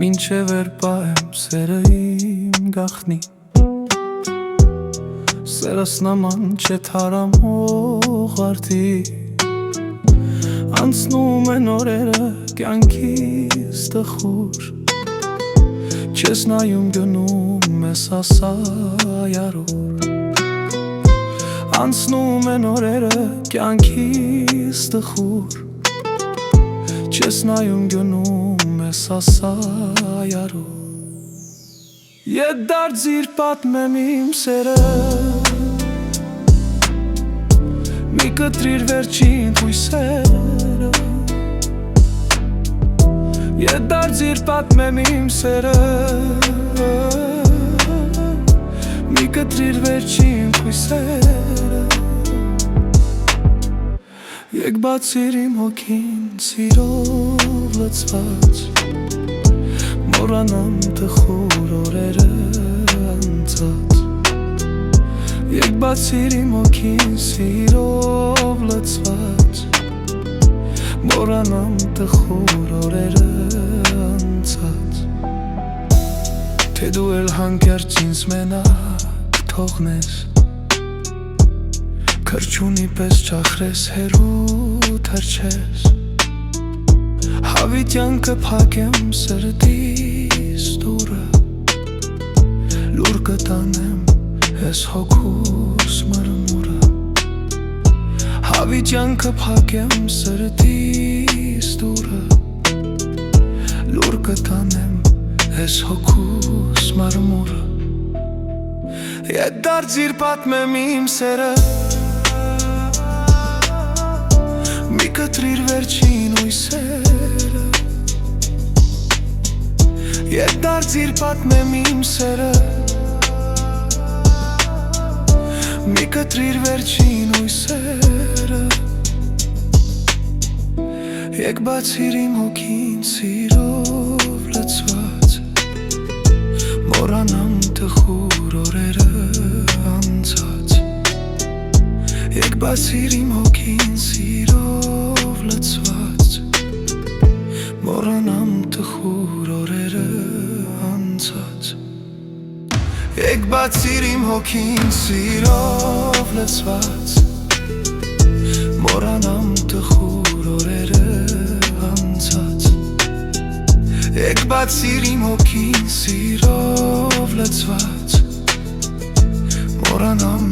Մինչև էր պահեմ սերը իմ գախնի Սերս նման չէ թարամող արդի Անցնում են օրերը կյանքիս տխուր Չես նայում գնում ես ասայարոր Անցնում են օրերը կյանքիս տխուր Չես նայում գնում ես ասայարոր Ետ դարձիր պատմեմ իմ սերը Մի կտրիր վերջին հույսերը Ետ դարձիր պատմեմ իմ սերը Մի կտրիր վերջին հույսերը Եկ բացիր իմ հոգին սիրով լծված Մորանամ տխուր օրերը անցած Եկ բացիր իմ հոգին սիրով լծված Մորանամ տխուր օրերը անցած Թե դու էլ հանկարծ ինձ մենակ թողնես Քրջունի պես ճախրես հերու թրջես Հավիտյանքը փակեմ սրտիս դուրը Լուր կտանեմ ես հոգուս մրմուրը Հավիտյանքը փակեմ սրտիս դուրը Լուր կտանեմ ես հոգուս մրմուրը Ետ դարձիր պատմեմ իմ սերը Մի կտրիր վերջին հույսերը Ետ դարձիր պատմեմ իմ սերը Մի կտրիր վերջին հույսերը Եկ բացիր իմ հոգին սիրով լծված Մորանամ տխուր օրերը անցած Եկ բացիր իմ հոգին սիրով լծված Մորանամ տխուր օրերը անցած Եկ բացիր իմ հոգին սիրով լծված Մորանամ տխուր օրերը անցած Եկ բացիր իմ հոգին սիրով լծված Մորանամ